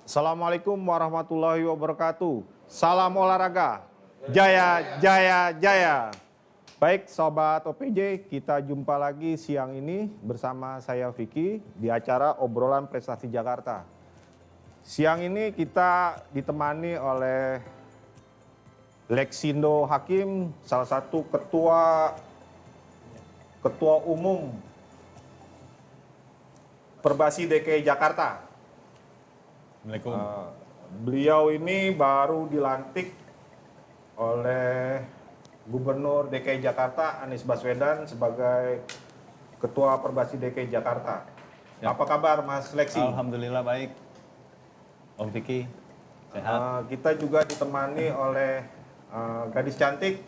Assalamualaikum warahmatullahi wabarakatuh. Salam olahraga. Jaya, jaya, jaya. Baik Sobat OPJ, kita jumpa lagi siang ini bersama saya Vicky di acara Obrolan Prestasi Jakarta. Siang ini kita ditemani oleh Lexindo Hakim, salah satu ketua umum Perbasi DKI Jakarta. Assalamualaikum. Beliau ini baru dilantik oleh Gubernur DKI Jakarta Anies Baswedan sebagai Ketua Perbasi DKI Jakarta. Ya. Apa kabar Mas Lexi? Alhamdulillah baik. Om Vicky, sehat. Kita juga ditemani oleh gadis cantik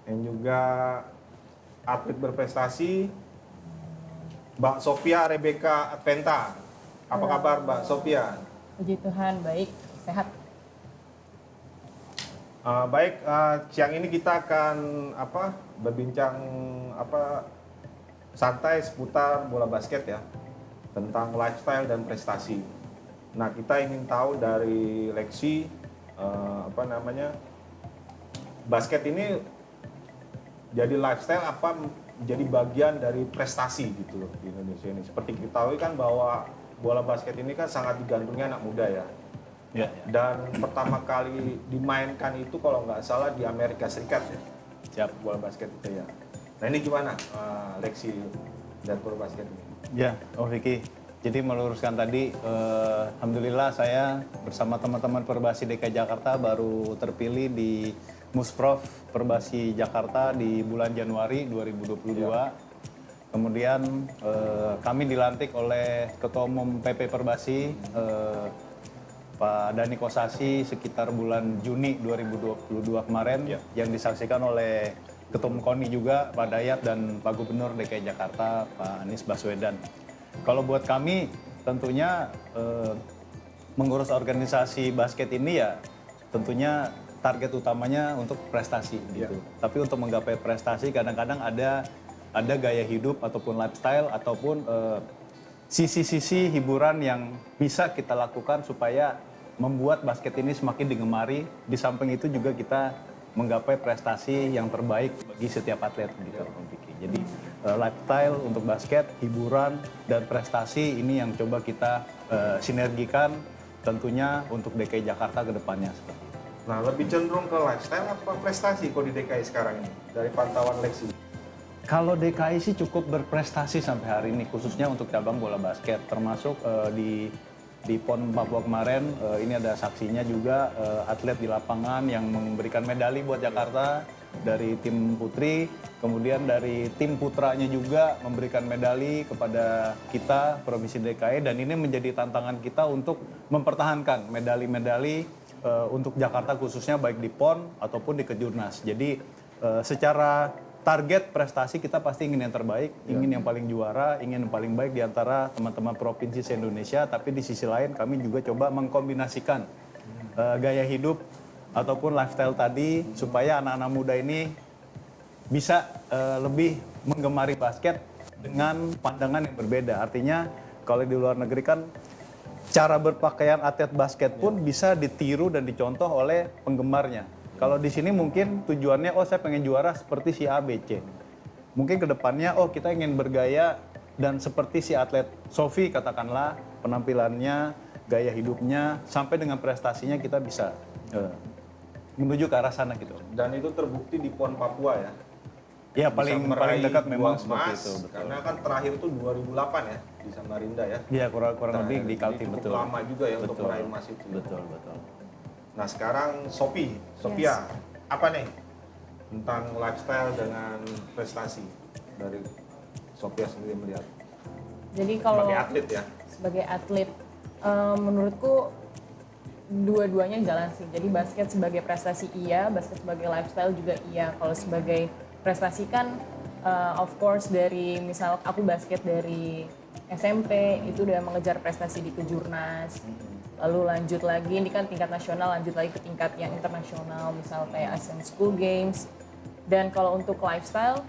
yang juga atlet berprestasi, Mbak Sophia Rebecca Adventa. Apa kabar Mbak Sophia? Puji Tuhan, baik, sehat. Baik, siang ini kita akan berbincang santai seputar bola basket ya, tentang lifestyle dan prestasi. Nah, kita ingin tahu dari Lexi, basket ini jadi lifestyle apa jadi bagian dari prestasi gitu loh di Indonesia ini. Seperti kita tahu kan bahwa bola basket ini kan sangat digandrungi anak muda ya. Ya. Dan pertama kali dimainkan itu kalau nggak salah di Amerika Serikat ya. Siap. Bola basket itu ya. Nah ini gimana Lexi dan bola basket ini? Ya, Om Vicky. Jadi meluruskan tadi, alhamdulillah saya bersama teman-teman Perbasi DKI Jakarta baru terpilih di Musprov Perbasi Jakarta di bulan Januari 2022. Ya. Kemudian kami dilantik oleh Ketua Umum PP Perbasi, Pak Dani Kosasi sekitar bulan Juni 2022 kemarin, ya. Yang disaksikan oleh Ketua Umum KONI juga, Pak Dayat, dan Pak Gubernur DKI Jakarta, Pak Anies Baswedan. Kalau buat kami tentunya mengurus organisasi basket ini ya tentunya target utamanya untuk prestasi gitu. Ya. Tapi untuk menggapai prestasi kadang-kadang ada gaya hidup ataupun lifestyle ataupun sisi-sisi hiburan yang bisa kita lakukan supaya membuat basket ini semakin digemari. Di samping itu juga kita menggapai prestasi yang terbaik bagi setiap atlet gitu. Jadi lifestyle untuk basket, hiburan dan prestasi ini yang coba kita sinergikan tentunya untuk DKI Jakarta ke depannya seperti itu. Nah, lebih cenderung ke lifestyle apa prestasi kok di DKI sekarang ini dari pantauan Lexi? Kalau DKI sih cukup berprestasi sampai hari ini, khususnya untuk cabang bola basket, termasuk di PON Papua kemarin, ini ada saksinya juga atlet di lapangan yang memberikan medali buat Jakarta dari tim putri, kemudian dari tim putranya juga memberikan medali kepada kita, Provinsi DKI, dan ini menjadi tantangan kita untuk mempertahankan medali-medali untuk Jakarta khususnya baik di PON ataupun di Kejurnas. Jadi secara target prestasi kita pasti ingin yang terbaik, ingin yang paling juara, ingin yang paling baik di antara teman-teman provinsi se-Indonesia, tapi di sisi lain kami juga coba mengkombinasikan gaya hidup ataupun lifestyle tadi supaya anak-anak muda ini bisa lebih menggemari basket dengan pandangan yang berbeda. Artinya kalau di luar negeri kan cara berpakaian atlet basket pun bisa ditiru dan dicontoh oleh penggemarnya. Kalau di sini mungkin tujuannya, saya pengen juara seperti si A, B, C. Mungkin ke depannya, kita ingin bergaya dan seperti si atlet Sophie katakanlah, penampilannya, gaya hidupnya, sampai dengan prestasinya kita bisa menuju ke arah sana gitu. Dan itu terbukti di PON Papua ya? Ya paling dekat memang seperti itu. Betul. Karena kan terakhir itu 2008 ya, di Samarinda ya? Iya, kurang lebih di Kaltim, betul. Cukup lama juga ya untuk meraih emas itu. Betul. Nah sekarang Sophia, yes. Apa nih tentang lifestyle dengan prestasi dari Sophia sendiri melihat? Jadi kalau sebagai atlet ya? Sebagai atlet, menurutku dua-duanya jalan sih. Jadi basket sebagai prestasi iya, basket sebagai lifestyle juga iya. Kalau sebagai prestasi kan of course dari misal aku basket dari SMP itu udah mengejar prestasi di kejurnas. Lalu lanjut lagi, ini kan tingkat nasional, lanjut lagi ke tingkat yang internasional, misal kayak Asian School Games. Dan kalau untuk lifestyle,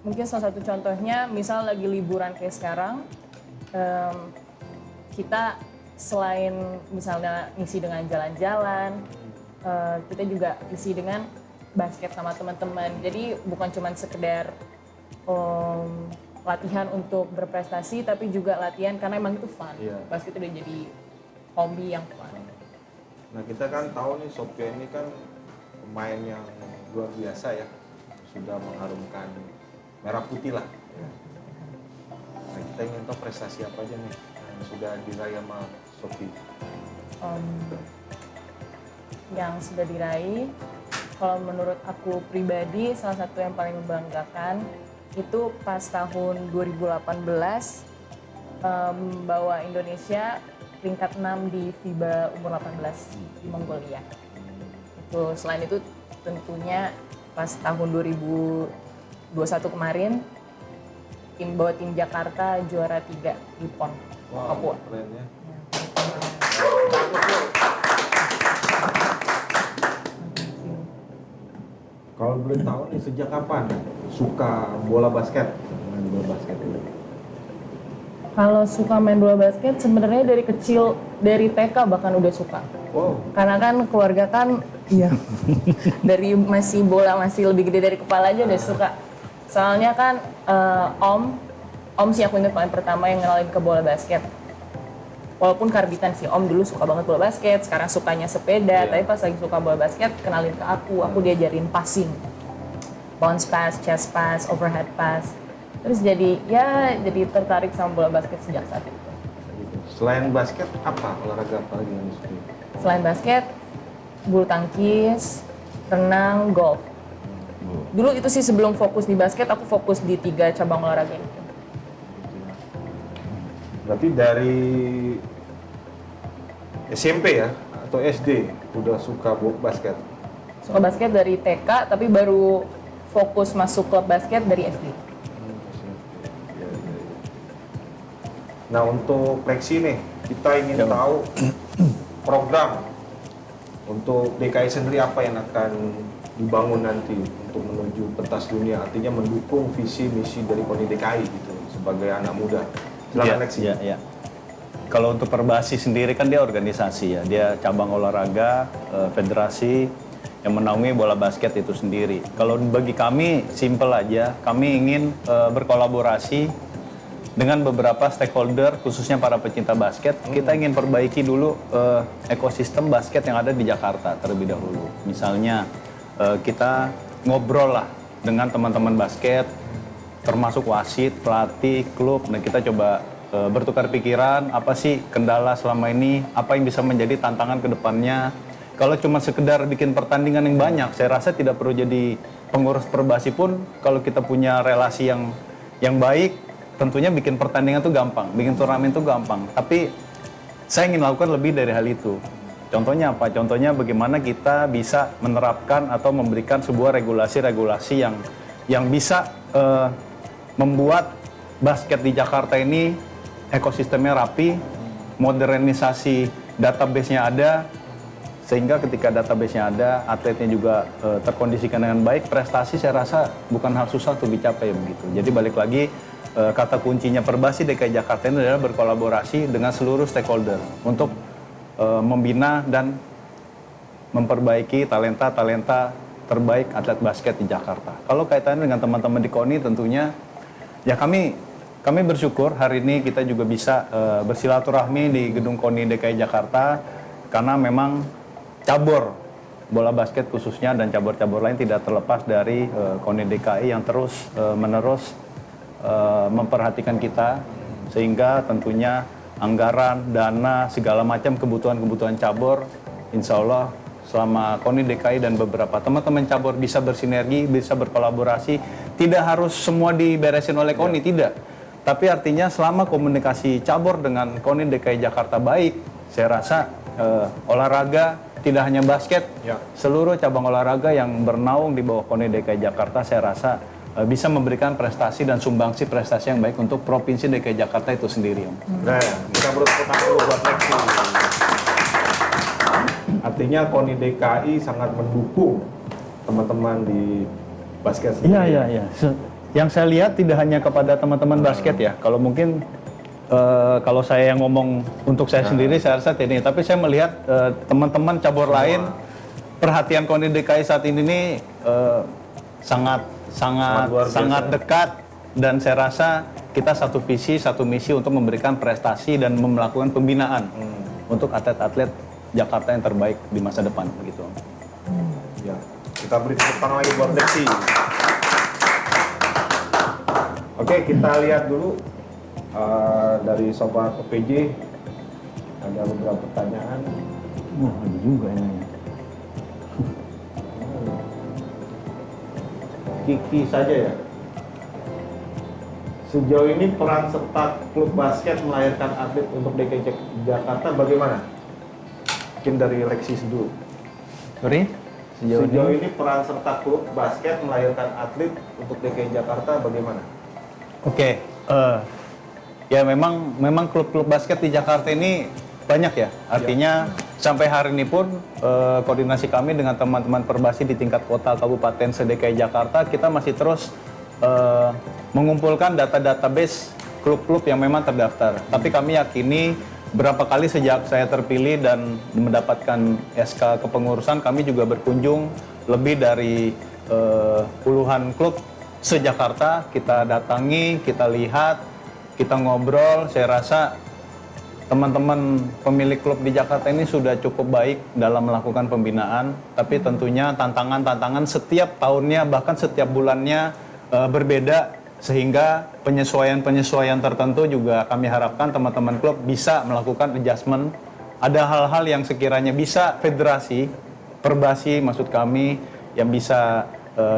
mungkin salah satu contohnya, misal lagi liburan kayak sekarang, kita selain misalnya ngisi dengan jalan-jalan, kita juga isi dengan basket sama teman-teman. Jadi bukan cuma sekedar latihan untuk berprestasi, tapi juga latihan karena emang itu fun. Iya. Basket udah jadi hobi yang fun. Nah kita kan tahu nih Sophia ini kan pemain yang luar biasa ya, sudah mengharumkan merah putih lah. Nah kita ingin tahu prestasi apa aja nih yang sudah diraih sama Sophie. Yang sudah diraih, kalau menurut aku pribadi salah satu yang paling membanggakan itu pas tahun 2018 bawa Indonesia peringkat 6 di FIBA umur 18 di Mongolia. Itu selain itu tentunya pas tahun 2021 kemarin bawa tim Jakarta juara 3 di PON Papua. Keren ya. Kalau boleh tahu nih sejak kapan suka bola basket? Main bola basket ini. Kalau suka main bola basket sebenarnya dari kecil, dari TK bahkan udah suka. Wow. Karena kan keluarga kan iya dari masih bola masih lebih gede dari kepala aja udah suka. Soalnya kan om sih aku ini paling pertama yang ngenalin ke bola basket. Walaupun karbitan sih, om dulu suka banget bola basket, sekarang sukanya sepeda, tapi pas lagi suka bola basket, kenalin ke aku diajarin passing. Bounce pass, chest pass, overhead pass. Terus jadi tertarik sama bola basket sejak saat itu. Selain basket, apa olahraga apa lagi yang disukai? Selain basket, bulu tangkis, renang, golf. Dulu itu sih sebelum fokus di basket, aku fokus di 3 cabang olahraga itu. Berarti dari SMP ya atau SD udah suka basket? Suka basket dari TK, tapi baru fokus masuk klub basket dari SD. Nah untuk Lexi nih, kita ingin tahu program untuk DKI sendiri apa yang akan dibangun nanti untuk menuju pentas dunia, artinya mendukung visi misi dari KONI DKI gitu sebagai anak muda. Silakan Lexi. Iya. Kalau untuk Perbasi sendiri kan dia organisasi ya, dia cabang olahraga, federasi yang menaungi bola basket itu sendiri. Kalau bagi kami simple aja, kami ingin berkolaborasi dengan beberapa stakeholder, khususnya para pecinta basket. Kita ingin perbaiki dulu ekosistem basket yang ada di Jakarta terlebih dahulu. Misalnya kita ngobrol lah dengan teman-teman basket, termasuk wasit, pelatih, klub, dan kita coba bertukar pikiran, apa sih kendala selama ini, apa yang bisa menjadi tantangan ke depannya. Kalau cuma sekedar bikin pertandingan yang banyak, saya rasa tidak perlu jadi pengurus Perbasi pun. Kalau kita punya relasi yang baik, tentunya bikin pertandingan itu gampang, bikin turnamen itu gampang. Tapi saya ingin lakukan lebih dari hal itu. Contohnya apa? Contohnya bagaimana kita bisa menerapkan atau memberikan sebuah regulasi-regulasi yang bisa membuat basket di Jakarta ini ekosistemnya rapi, modernisasi database-nya ada, sehingga ketika database-nya ada, atletnya juga terkondisikan dengan baik, prestasi saya rasa bukan hal susah untuk dicapai begitu. Jadi balik lagi, kata kuncinya Perbasi DKI Jakarta ini adalah berkolaborasi dengan seluruh stakeholder untuk membina dan memperbaiki talenta-talenta terbaik atlet basket di Jakarta. Kalau kaitannya dengan teman-teman di KONI tentunya, ya kami bersyukur hari ini kita juga bisa bersilaturahmi di gedung KONI DKI Jakarta, karena memang cabur bola basket khususnya dan cabur-cabur lain tidak terlepas dari KONI DKI yang terus menerus memperhatikan kita, sehingga tentunya anggaran, dana, segala macam kebutuhan-kebutuhan cabur, insya Allah selama KONI DKI dan beberapa teman-teman cabur bisa bersinergi, bisa berkolaborasi, tidak harus semua diberesin oleh KONI, tidak. Tapi artinya selama komunikasi cabur dengan KONI DKI Jakarta baik, saya rasa olahraga tidak hanya basket, seluruh cabang olahraga yang bernaung di bawah KONI DKI Jakarta saya rasa bisa memberikan prestasi dan sumbangsi prestasi yang baik untuk Provinsi DKI Jakarta itu sendiri, Om. Nah, kita bertepuk tangan dulu buat Lexi. Artinya KONI DKI sangat mendukung teman-teman di basket sendiri. Iya. Yang saya lihat tidak hanya kepada teman-teman basket ya. Kalau mungkin kalau saya yang ngomong untuk saya sendiri, saya rasa tidak. Tapi saya melihat teman-teman cabur lain, perhatian KONI DKI saat ini nih sangat dekat, dan saya rasa kita satu visi, satu misi untuk memberikan prestasi dan melakukan pembinaan untuk atlet-atlet Jakarta yang terbaik di masa depan begitu. Ya, kita beri tepuk tangan lagi buat Lexi. Oke, kita lihat dulu dari Sobat OPJ ada beberapa pertanyaan. Wah, ada juga yang nanya. Kiki saja ya. Sejauh ini peran serta klub basket melahirkan atlet untuk DKI Jakarta bagaimana? Mungkin dari Lexi dulu. Sorry? Sejauh ini peran serta klub basket melahirkan atlet untuk DKI Jakarta bagaimana? Oke, ya memang klub-klub basket di Jakarta ini banyak ya. Artinya sampai hari ini pun koordinasi kami dengan teman-teman perbasi di tingkat kota, kabupaten, se-DKI Jakarta, kita masih terus mengumpulkan data-database klub-klub yang memang terdaftar. Tapi kami yakini berapa kali sejak saya terpilih dan mendapatkan SK kepengurusan, kami juga berkunjung lebih dari puluhan klub se-Jakarta. Kita datangi, kita lihat, kita ngobrol. Saya rasa teman-teman pemilik klub di Jakarta ini sudah cukup baik dalam melakukan pembinaan. Tapi tentunya tantangan-tantangan setiap tahunnya, bahkan setiap bulannya berbeda. Sehingga penyesuaian-penyesuaian tertentu juga kami harapkan teman-teman klub bisa melakukan adjustment. Ada hal-hal yang sekiranya bisa federasi, perbasi maksud kami, yang bisa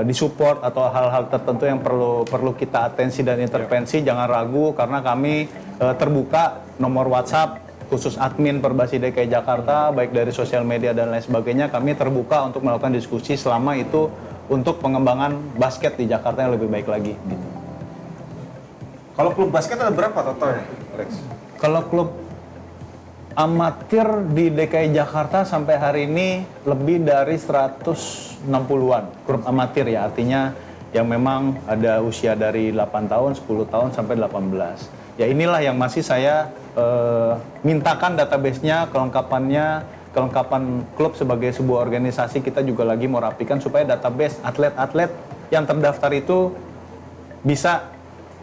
disupport, atau hal-hal tertentu yang perlu kita atensi dan intervensi. Jangan ragu, karena kami terbuka nomor WhatsApp khusus admin Perbasi DKI Jakarta, baik dari sosial media dan lain sebagainya. Kami terbuka untuk melakukan diskusi selama itu untuk pengembangan basket di Jakarta yang lebih baik lagi. Gitu. Kalau klub basket ada berapa totalnya, Lex? Kalau klub amatir di DKI Jakarta sampai hari ini lebih dari 160-an klub amatir ya, artinya yang memang ada usia dari 8 tahun, 10 tahun sampai 18. Ya inilah yang masih saya mintakan database-nya, kelengkapan klub sebagai sebuah organisasi. Kita juga lagi mau rapikan supaya database atlet-atlet yang terdaftar itu bisa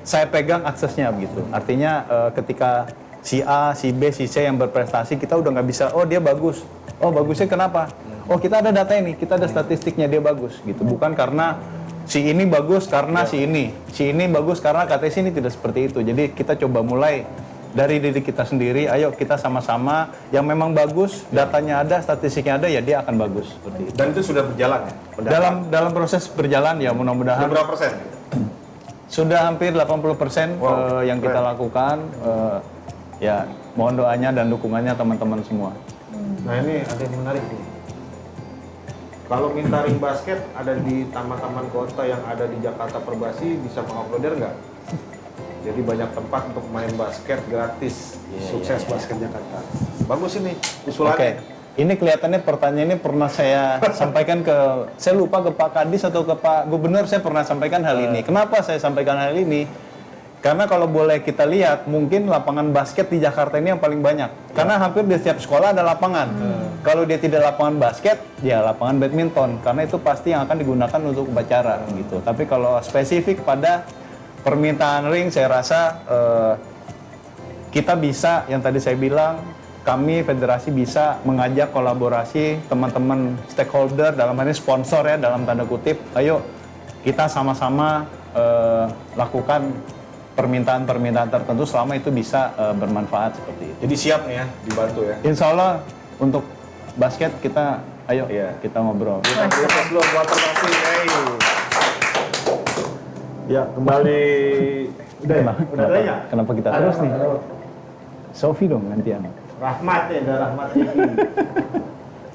saya pegang aksesnya begitu. Artinya ketika si A, si B, si C yang berprestasi, kita udah nggak bisa, oh dia bagus. Oh bagusnya kenapa? Oh kita ada data ini, kita ada statistiknya dia bagus gitu. Bukan karena si ini bagus karena si ini bagus karena katanya ini, tidak seperti itu. Jadi kita coba mulai dari diri kita sendiri. Ayo kita sama-sama yang memang bagus, datanya ada, statistiknya ada, ya dia akan bagus seperti itu. Dan itu sudah berjalan ya? Dalam proses berjalan ya, mudah-mudahan. Berapa persen? Sudah hampir 80% yang kita lakukan. Ya mohon doanya dan dukungannya teman-teman semua. Nah ini ada yang menarik nih. Kalau minta ring basket ada di taman-taman kota yang ada di Jakarta Perbasi, bisa mengakomodir nggak? Jadi banyak tempat untuk main basket gratis. Sukses basket Jakarta. Bagus ini usulannya. Oke. Ini kelihatannya pertanyaan ini pernah saya sampaikan saya lupa ke Pak Kadis atau ke Pak Gubernur, saya pernah sampaikan hal ini. Kenapa saya sampaikan hal ini? Karena kalau boleh kita lihat, mungkin lapangan basket di Jakarta ini yang paling banyak. Karena hampir di setiap sekolah ada lapangan. Kalau dia tidak lapangan basket, ya lapangan badminton. Karena itu pasti yang akan digunakan untuk upacara gitu. Tapi kalau spesifik pada permintaan ring, saya rasa kita bisa, yang tadi saya bilang, kami federasi bisa mengajak kolaborasi teman-teman stakeholder, dalam hal ini sponsor ya, dalam tanda kutip. Ayo kita sama-sama lakukan permintaan-permintaan tertentu selama itu bisa bermanfaat seperti itu. Jadi siap nih ya, dibantu ya. Insya Allah untuk basket kita, ayo kita ngobrol. Kita proses dulu buat Perbasi. Ya kembali. Udah ya? Kenapa kita terus nih? Sofi dong gantian. Rahmat ya, ada Rahmat ini.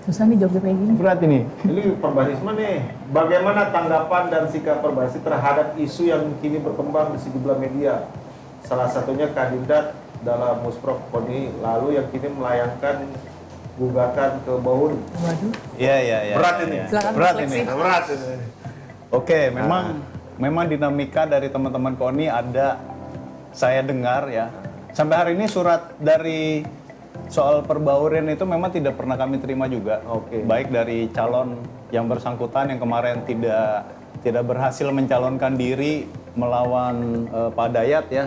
Susah nih jawabnya kayak gini. Berat ini. Ini Perbasisme nih, bagaimana tanggapan dan sikap Perbasi terhadap isu yang kini berkembang di sejumlah media? Salah satunya kandidat dalam Musprov KONI lalu yang kini melayangkan gugatan ke Bauri. Waduh. Iya. Berat ini. Silakan Berat refleksi. ini. Berat ini. Oke, memang dinamika dari teman-teman KONI ada saya dengar ya. Sampai hari ini surat dari soal perbaurian itu memang tidak pernah kami terima juga. Oke. Baik dari calon yang bersangkutan yang kemarin tidak berhasil mencalonkan diri melawan Pak Dayat ya.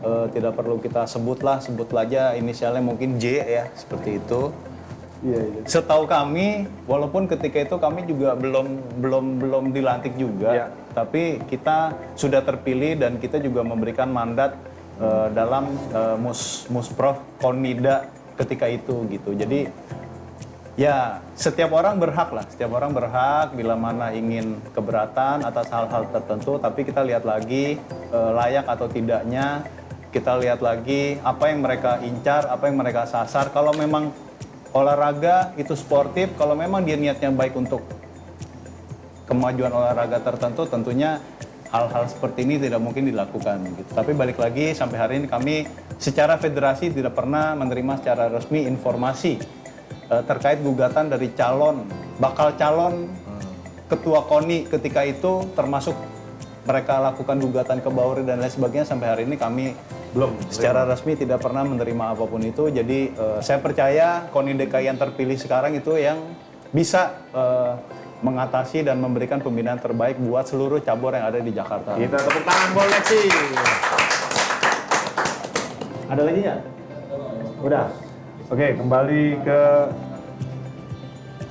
Tidak perlu kita sebut aja inisialnya mungkin J ya, seperti itu. Iya. Setahu kami, walaupun ketika itu kami juga belum dilantik juga, Ya. tapi kita sudah terpilih dan kita juga memberikan mandat dalam Musprov Konida ketika itu gitu. Jadi ya setiap orang berhak bila mana ingin keberatan atas hal-hal tertentu, tapi kita lihat lagi layak atau tidaknya, kita lihat lagi apa yang mereka incar, apa yang mereka sasar. Kalau memang olahraga itu sportif, kalau memang dia niatnya baik untuk kemajuan olahraga tertentu, tentunya hal-hal seperti ini tidak mungkin dilakukan gitu. Tapi balik lagi sampai hari ini kami secara federasi tidak pernah menerima secara resmi informasi terkait gugatan dari bakal calon ketua KONI ketika itu, termasuk mereka lakukan gugatan ke Bauri dan lain sebagainya. Sampai hari ini kami belum secara resmi tidak pernah menerima apapun itu. Jadi saya percaya KONI DKI yang terpilih sekarang itu yang bisa mengatasi dan memberikan pembinaan terbaik buat seluruh cabur yang ada di Jakarta. Kita tepuk tangan buat Lexi. Ada lagi nggak? Udah. Oke, kembali ke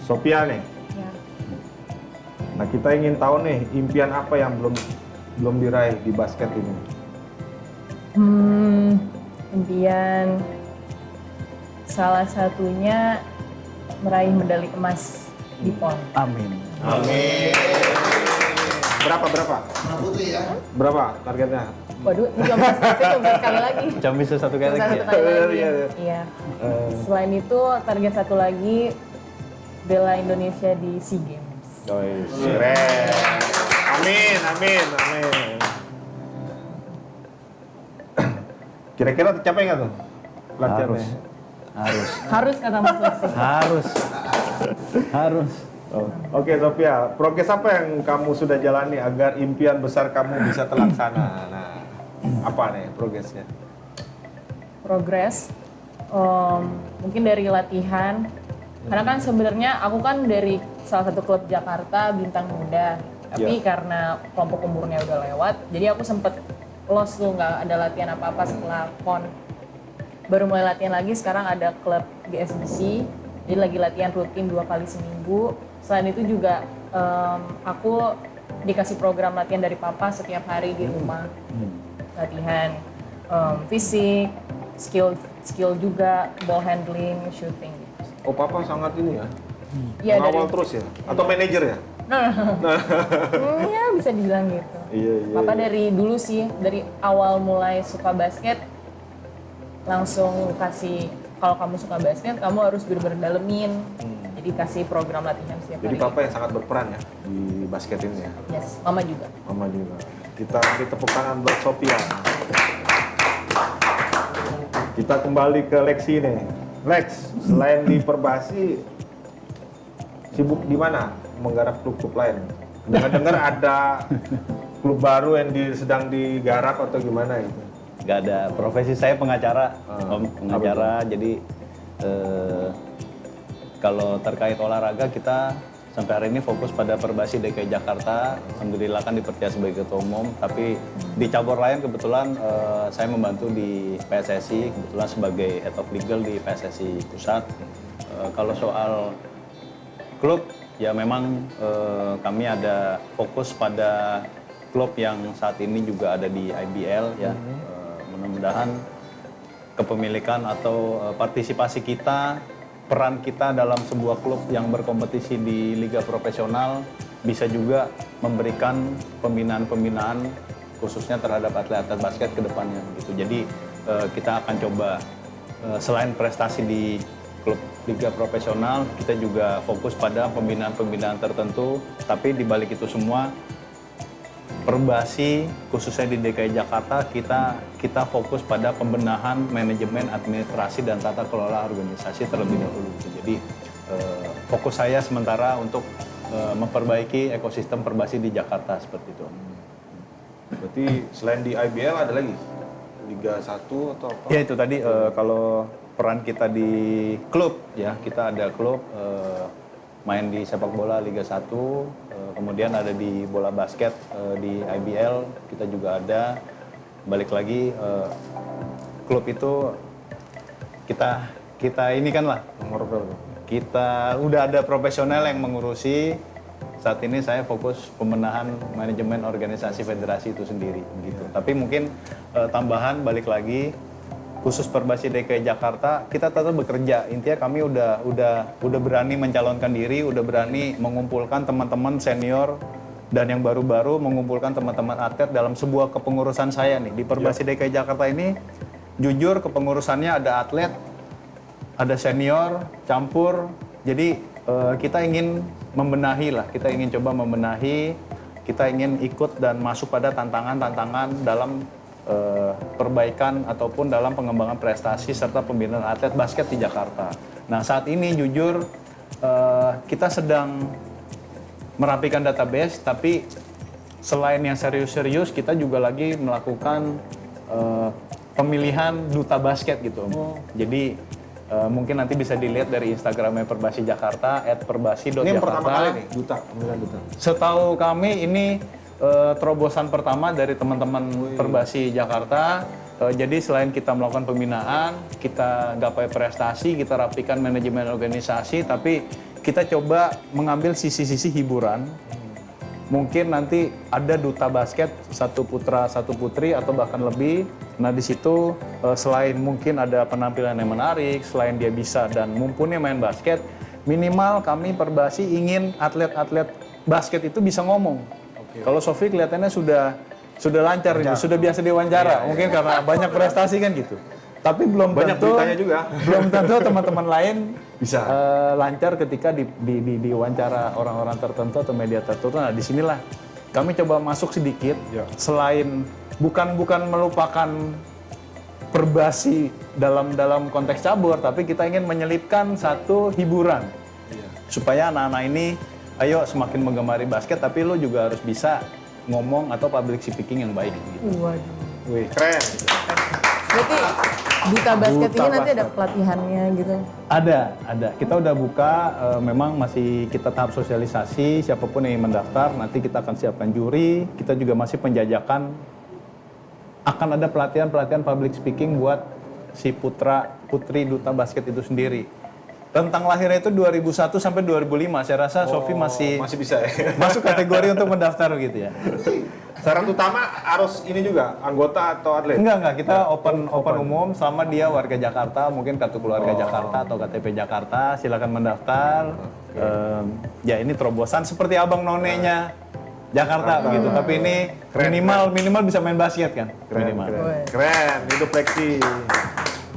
Sophia nih. Ya. Nah, kita ingin tahu nih impian apa yang belum diraih di basket ini. Impian salah satunya meraih medali emas di PON. Amin. Amin. Berapa? Berapa targetnya? Waduh, ini saya coba sekali lagi. Jam bisa satu kali Coba lagi satu ya? kali lagi. Iya. Iya. Selain itu, target satu lagi bela Indonesia di SEA Games. Keren. Amin. Kira-kira tercapai nggak tuh? Latihannya? Harus kata Mas Lexi. Harus. Oh. Oke, Sophia, progres apa yang kamu sudah jalani agar impian besar kamu bisa terlaksana? Nah, apa nih progresnya? Progres, mungkin dari latihan. Karena kan sebenarnya aku kan dari salah satu klub Jakarta, Bintang Muda. Tapi karena kelompok umurnya udah lewat, jadi aku sempet lost tuh, nggak ada latihan apa-apa setelah PON. Baru mulai latihan lagi, sekarang ada klub GSBC, jadi lagi latihan rutin 2 kali seminggu. Selain itu juga aku dikasih program latihan dari papa setiap hari di rumah. Latihan fisik, skill juga, ball handling, shooting. Oh, papa sangat ini ya? Iya, Mengawal dari- terus ya? Atau manajer ya? Iya, bisa dibilang gitu. Iya. Papa dari dulu sih, dari awal mulai suka basket, langsung kasih, kalau kamu suka basket, kamu harus bener-bener dalemin. Jadi kasih program latihan setiap Jadi hari. papa yang sangat berperan ya di basket ini ya? Yes, mama juga. Mama juga. Kita beri tepuk tangan buat Sophia. Kita kembali ke Lexi nih. Lex, selain di Perbasi, sibuk di mana menggarap klub-klub lain? Dengar-dengar ada klub baru yang sedang digarap atau gimana gitu? Gak ada. Profesi saya pengacara, Om. Pengacara. Jadi kalau terkait olahraga kita sampai hari ini fokus pada Perbasi DKI Jakarta. Alhamdulillah kan dipercaya sebagai ketua umum. Tapi di cabur lain kebetulan saya membantu di PSSI, kebetulan sebagai head of legal di PSSI Pusat. Kalau soal klub, ya memang kami ada fokus pada klub yang saat ini juga ada di IBL ya. Mudah-mudahan kepemilikan atau partisipasi kita, peran kita dalam sebuah klub yang berkompetisi di liga profesional bisa juga memberikan pembinaan-pembinaan khususnya terhadap atlet-atlet basket ke depannya gitu. Jadi kita akan coba selain prestasi di klub liga profesional, kita juga fokus pada pembinaan-pembinaan tertentu. Tapi di balik itu semua, Perbasi khususnya di DKI Jakarta kita fokus pada pembenahan manajemen, administrasi dan tata kelola organisasi terlebih dahulu. Jadi fokus saya sementara untuk memperbaiki ekosistem Perbasi di Jakarta seperti itu. Berarti selain di IBL ada lagi? Liga 1 atau apa? Ya itu tadi kalau peran kita di klub ya, kita ada klub main di sepak bola Liga 1, kemudian ada di bola basket di IBL, kita juga ada. Balik lagi klub itu kita ini kan lah, Nomor berapa? kita udah ada profesional yang mengurusi. Saat ini saya fokus pembenahan manajemen organisasi federasi itu sendiri gitu. Tapi mungkin tambahan balik lagi khusus Perbasi DKI Jakarta kita tetap bekerja. Intinya kami udah berani mencalonkan diri, udah berani mengumpulkan teman-teman senior dan yang baru-baru mengumpulkan teman-teman atlet dalam sebuah kepengurusan saya nih di Perbasi DKI Jakarta ini. Jujur kepengurusannya ada atlet, ada senior, campur. Jadi kita ingin membenahi lah, kita ingin coba membenahi, kita ingin ikut dan masuk pada tantangan-tantangan dalam perbaikan ataupun dalam pengembangan prestasi serta pembinaan atlet basket di Jakarta. Nah saat ini jujur kita sedang merapikan database, tapi selain yang serius-serius kita juga lagi melakukan pemilihan duta basket gitu. Jadi mungkin nanti bisa dilihat dari Instagramnya Perbasi Jakarta @perbasi.jakarta. Ini yang pertama kali nih, pemilihan duta. Setahu kami ini terobosan pertama dari teman-teman Perbasi Jakarta. Jadi selain kita melakukan pembinaan, kita gapai prestasi, kita rapikan manajemen organisasi, tapi kita coba mengambil sisi-sisi hiburan. Mungkin nanti ada duta basket, satu putra, satu putri, atau bahkan lebih. Nah di situ selain mungkin ada penampilan yang menarik, selain dia bisa dan mumpuni main basket, minimal kami Perbasi ingin atlet-atlet basket itu bisa ngomong. Kalau Sofi kelihatannya sudah lancar, ini, sudah biasa diwawancara, mungkin karena banyak prestasi kan gitu. Tapi belum Banyak tentu, beritanya juga. belum tentu teman-teman lain Bisa. lancar ketika diwawancara orang-orang tertentu atau media tertentu. Nah disinilah kami coba masuk sedikit, Ya. selain bukan melupakan Perbasi dalam konteks cabur, tapi kita ingin menyelipkan satu hiburan supaya anak-anak ini ayo semakin menggemari basket, tapi lo juga harus bisa ngomong atau public speaking yang baik gitu. Waduh. Wih, keren. Berarti duta basket Duta ini nanti ada basket. pelatihannya gitu? Ada. Kita udah buka, memang masih kita tahap sosialisasi, siapapun yang ingin mendaftar, nanti kita akan siapkan juri, kita juga masih penjajakan, akan ada pelatihan public speaking buat si putri duta basket itu sendiri. Rentang lahirnya itu 2001 sampai 2005, saya rasa Sofi masih bisa ya. masuk kategori untuk mendaftar gitu ya. Syarat utama harus ini juga, anggota atau atlet? Enggak, kita open umum selama dia warga Jakarta, mungkin kartu keluarga Jakarta atau KTP Jakarta, silakan mendaftar. Ya ini terobosan seperti Abang Nonenya Jakarta begitu, tapi ini minimal bisa main basket kan? Minimal. Keren, itu fleksi.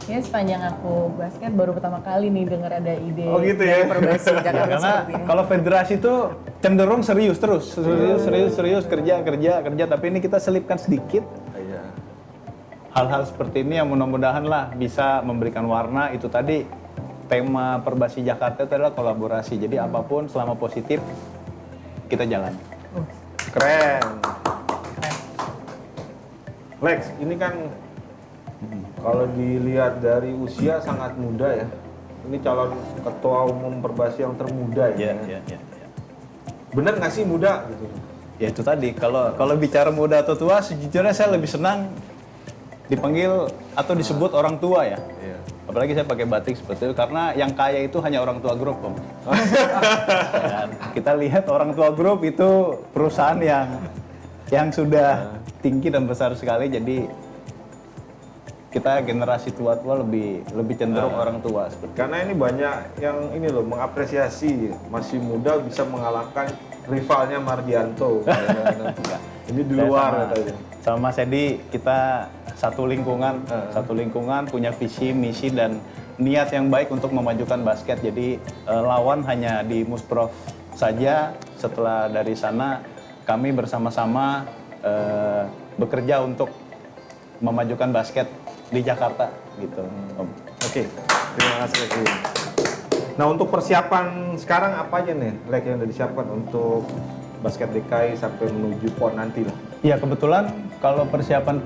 Ya sepanjang aku basket baru pertama kali nih dengar ada ide Oh, gitu dari ya? Perbasi Ya, Jakarta karena seperti ini. kalau federasi itu cenderung serius terus, serius kerja, tapi ini kita selipkan sedikit Iya. hal-hal seperti ini yang mudah-mudahan lah bisa memberikan warna. Itu tadi tema Perbasi Jakarta itu adalah kolaborasi, jadi apapun selama positif kita jalan. Keren. Lex, ini kan kalau dilihat dari usia sangat muda ya. Ini calon ketua umum Perbasi yang termuda ya. Ya. Bener nggak sih muda gitu? Ya itu tadi, kalau bicara muda atau tua, sejujurnya saya lebih senang dipanggil atau disebut orang tua ya. Iya. Apalagi saya pakai batik seperti itu, karena yang kaya itu hanya orang tua grup, Om. Dan kita lihat orang tua grup itu perusahaan yang sudah tinggi dan besar sekali, jadi kita generasi tua-tua lebih cenderung orang tua seperti itu. Karena ini banyak yang ini loh mengapresiasi masih muda bisa mengalahkan rivalnya Mardianto. Ini di Saya luar sama- katanya. sama Mas Edi, kita satu lingkungan punya visi, misi dan niat yang baik untuk memajukan basket. Jadi lawan hanya di Musprof saja. Setelah dari sana kami bersama-sama bekerja untuk memajukan basket di Jakarta gitu. Oke, terima kasih Leki. Nah untuk persiapan sekarang apa aja nih Lek yang udah disiapkan untuk basket DKI sampai menuju PON nanti lah? Ya kebetulan kalau persiapan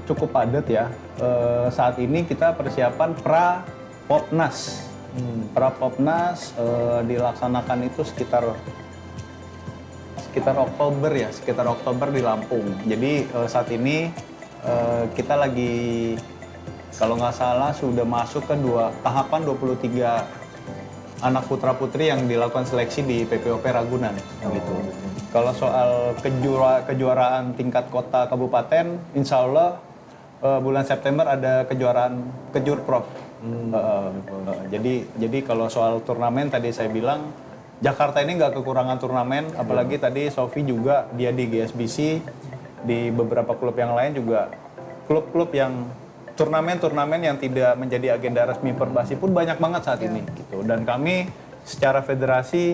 cukup padat ya. Saat ini kita persiapan pra-Popnas. Pra-Popnas dilaksanakan itu sekitar Oktober ya, sekitar Oktober di Lampung. Jadi saat ini kita lagi kalau nggak salah sudah masuk ke tahapan 23 anak putra-putri yang dilakukan seleksi di PPOP Ragunan gitu. Kalau soal kejuaraan tingkat kota kabupaten, insya Allah bulan September ada kejuaraan Kejurprov. Jadi kalau soal turnamen tadi saya bilang Jakarta ini nggak kekurangan turnamen, apalagi tadi Sofi juga dia di GSBC, di beberapa klub yang lain juga klub-klub yang turnamen yang tidak menjadi agenda resmi Perbasi pun banyak banget saat ini gitu. Dan kami secara federasi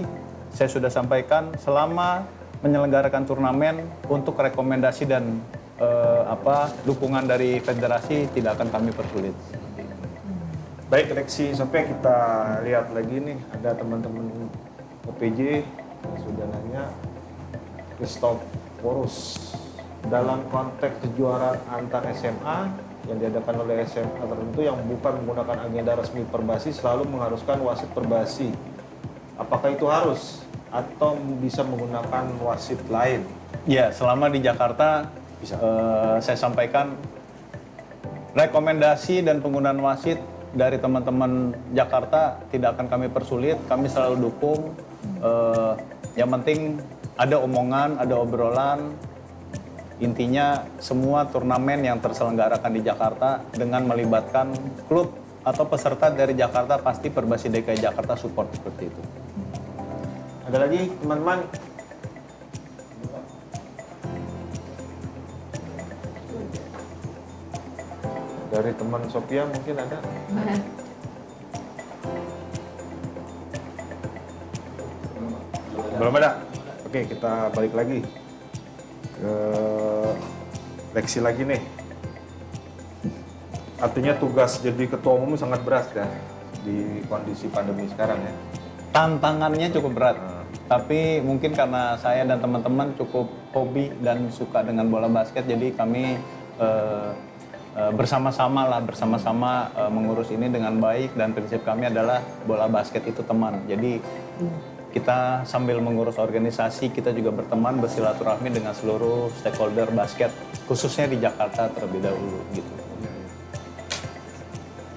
saya sudah sampaikan selama menyelenggarakan turnamen untuk rekomendasi dan dukungan dari federasi tidak akan kami persulit. Baik Leksi sampai kita lihat lagi nih ada teman-teman OPJ yang sudah nanya Christophorus dalam konteks kejuaraan antar SMA yang diadakan oleh SMA tertentu yang bukan menggunakan agenda resmi Perbasi selalu mengharuskan wasit Perbasi. Apakah itu harus atau bisa menggunakan wasit lain? Ya, selama di Jakarta bisa. Saya sampaikan rekomendasi dan penggunaan wasit dari teman-teman Jakarta tidak akan kami persulit, kami selalu dukung. Yang penting ada omongan, ada obrolan. Intinya semua turnamen yang terselenggarakan di Jakarta dengan melibatkan klub atau peserta dari Jakarta pasti Perbasi DKI Jakarta support seperti itu. Ada lagi teman-teman? Dari teman Sophia mungkin ada? Belum ada? Oke, kita balik lagi ke Leksi lagi nih. Artinya tugas jadi ketua umum sangat berat ya di kondisi pandemi sekarang ya. Tantangannya cukup berat, tapi mungkin karena saya dan teman-teman cukup hobi dan suka dengan bola basket, jadi kami bersama-sama mengurus ini dengan baik dan prinsip kami adalah bola basket itu teman. Jadi kita sambil mengurus organisasi, kita juga berteman, bersilaturahmi dengan seluruh stakeholder basket, khususnya di Jakarta terlebih dahulu gitu.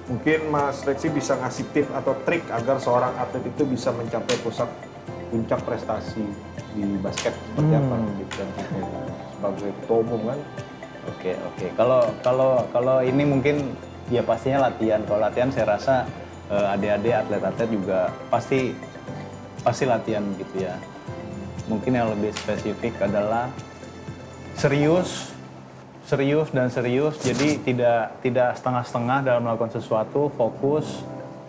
Mungkin Mas Leksi bisa ngasih tips atau trik agar seorang atlet itu bisa mencapai puncak prestasi di basket seperti apa gitu kan sebagai ketua umum kan? Oke. Kalau ini mungkin ya pastinya latihan. Kalau latihan saya rasa adik-adik atlet-atlet juga pasti latihan gitu ya. Mungkin yang lebih spesifik adalah serius. Jadi tidak setengah-setengah dalam melakukan sesuatu, fokus,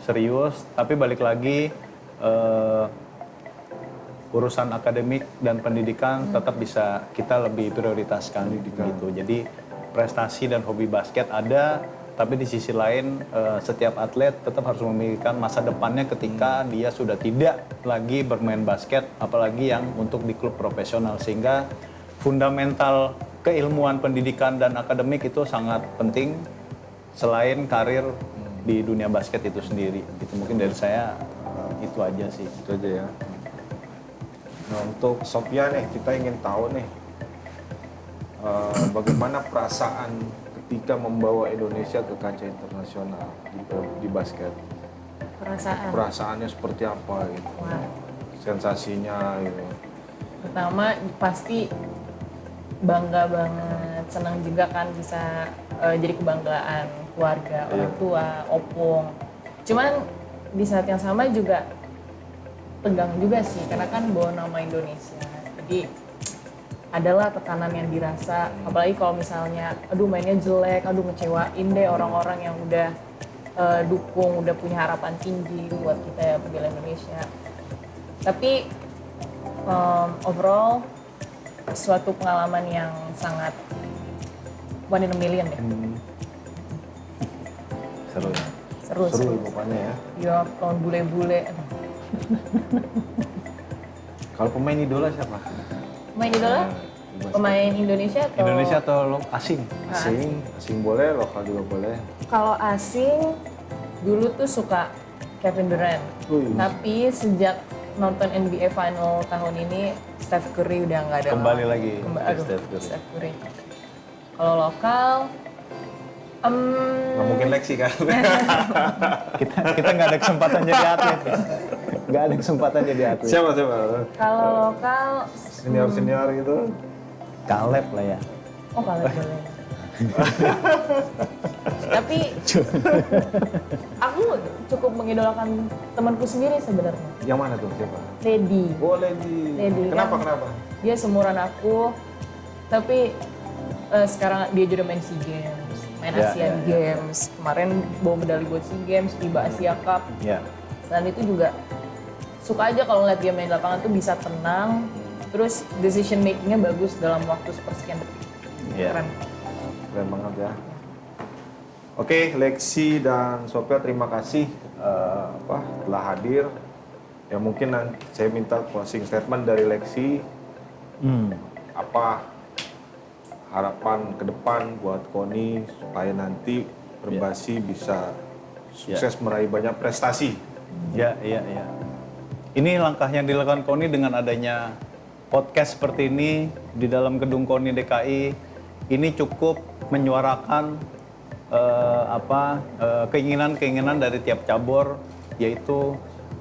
serius. Tapi balik lagi urusan akademik dan pendidikan tetap bisa kita lebih prioritaskan gitu. Jadi prestasi dan hobi basket ada, tapi di sisi lain setiap atlet tetap harus memikirkan masa depannya ketika dia sudah tidak lagi bermain basket, apalagi yang untuk di klub profesional, sehingga fundamental keilmuan pendidikan dan akademik itu sangat penting selain karir di dunia basket itu sendiri. Itu mungkin dari saya itu aja sih. Itu aja ya. Nah untuk Sophia nih kita ingin tahu nih bagaimana perasaan ketika membawa Indonesia ke kancah internasional di basket. Perasaannya seperti apa gitu. Wah. Sensasinya gitu. Pertama pasti bangga banget, senang juga kan bisa jadi kebanggaan keluarga, orang tua, opung. Cuman di saat yang sama juga tegang juga sih, karena kan bawa nama Indonesia. Jadi adalah tekanan yang dirasa, apalagi kalau misalnya, aduh mainnya jelek, aduh ngecewain deh orang-orang yang udah dukung, udah punya harapan tinggi buat kita ya bela Indonesia. Tapi overall suatu pengalaman yang sangat one in a million ya. Seru ya. Seru pokoknya ya. Ya lawan bule-bule. Kalau pemain idola siapa? Pemain idola? Pemain Indonesia atau? Indonesia atau asing? Asing boleh, lokal juga boleh. Kalau asing, dulu tuh suka Kevin Durant. Tapi sejak nonton NBA Final tahun ini, Steph Curry udah nggak ada. Kembali lagi Aduh, Steph Curry. Kalau lokal, Nggak mungkin Lexi kan? kita nggak ada kesempatan jadi atlet. Nggak ada kesempatan jadi atlet. Siapa? kalau lokal, Senior gitu? Caleb lah ya. oh kalau boleh. Tapi aku cukup mengidolakan temanku sendiri sebenarnya. Yang mana tuh? Siapa? Lady. Oh, Lady. Lady, Kenapa? Dia seumuran aku, tapi sekarang dia juga main SEA Games, main Asian Games. Kemarin bawa medali buat SEA Games, FIBA Asia Cup. Ya. Selain itu juga suka aja kalau ngeliat dia main di lapangan tuh bisa tenang, terus decision makingnya bagus dalam waktu sepersekian detik. Iya. Keren banget ya. Oke, Lexi dan Sophia terima kasih telah hadir. Ya mungkin nanti saya minta closing statement dari Lexi. Apa harapan ke depan buat Koni supaya nanti Perbasi bisa sukses meraih banyak prestasi. Ya. Ini langkah yang dilakukan KONI dengan adanya podcast seperti ini di dalam gedung KONI DKI. Ini cukup menyuarakan keinginan-keinginan dari tiap cabur, yaitu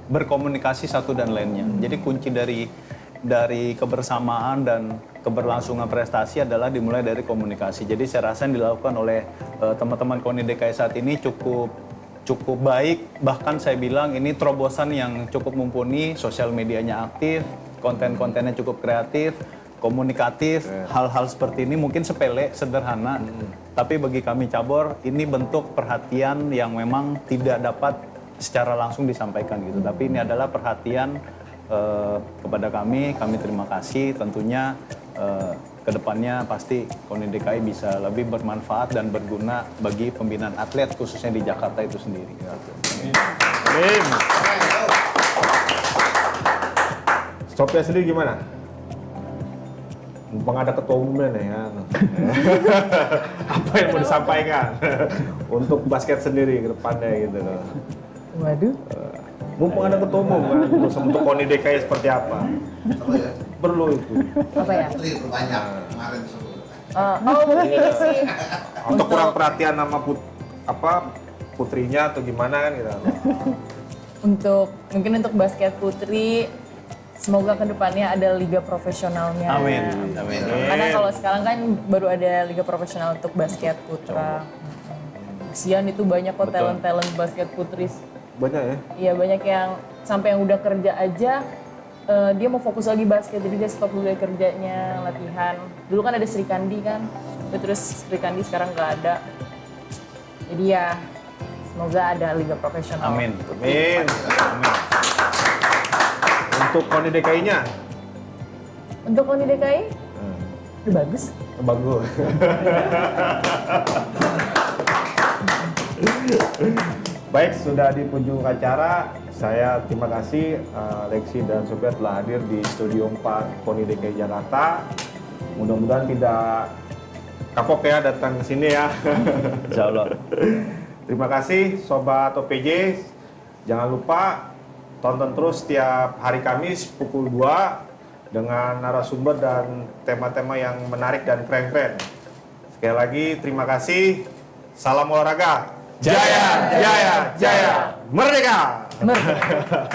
berkomunikasi satu dan lainnya. Jadi kunci dari kebersamaan dan keberlangsungan prestasi adalah dimulai dari komunikasi. Jadi saya rasa yang dilakukan oleh teman-teman KONI DKI saat ini cukup baik. Bahkan saya bilang ini terobosan yang cukup mumpuni, sosial medianya aktif, konten-kontennya cukup kreatif, komunikatif. Hal-hal seperti ini mungkin sepele, sederhana, tapi bagi kami cabur ini bentuk perhatian yang memang tidak dapat secara langsung disampaikan gitu. Tapi ini adalah perhatian kepada kami terima kasih. Tentunya kedepannya pasti KONI DKI bisa lebih bermanfaat dan berguna bagi pembinaan atlet khususnya di Jakarta itu sendiri. Amin. Sophia sendiri gimana? Mumpung ada ketua umumnya nih ya. Apa yang mau disampaikan untuk basket sendiri ke depannya gitu loh. Waduh. Mumpung ada ketua umum kan, terus untuk KONI DKI seperti apa? Perlu itu. Apa ya? Banyak kemarin Mungkin ini sih. Untuk kurang perhatian sama putrinya atau gimana kan gitu. Mungkin untuk basket putri, semoga kedepannya ada liga profesionalnya. Amin. Karena kalau sekarang kan baru ada liga profesional untuk basket putra. Kesian itu banyak kok talent basket putri. Banyak ya? Iya banyak yang sampai yang udah kerja aja dia mau fokus lagi basket, jadi dia stop dulu kerjanya, latihan. Dulu kan ada Sri Kandi kan, terus Sri Kandi sekarang nggak ada. Jadi ya semoga ada liga profesional. Amin. Untuk KONI DKI-nya? Untuk KONI DKI, udah bagus. Bagus. Baik, sudah di penghujung acara. Saya terima kasih Lexi dan Sophia telah hadir di Studio 4 KONI DKI Jakarta. Mudah-mudahan tidak kapok ya datang ke sini ya. Insya Allah. Terima kasih Sobat OPJ. Jangan lupa tonton terus setiap hari Kamis pukul 2 dengan narasumber dan tema-tema yang menarik dan keren-keren. Sekali lagi terima kasih. Salam olahraga. Jaya, jaya, jaya. Merdeka! Merdeka.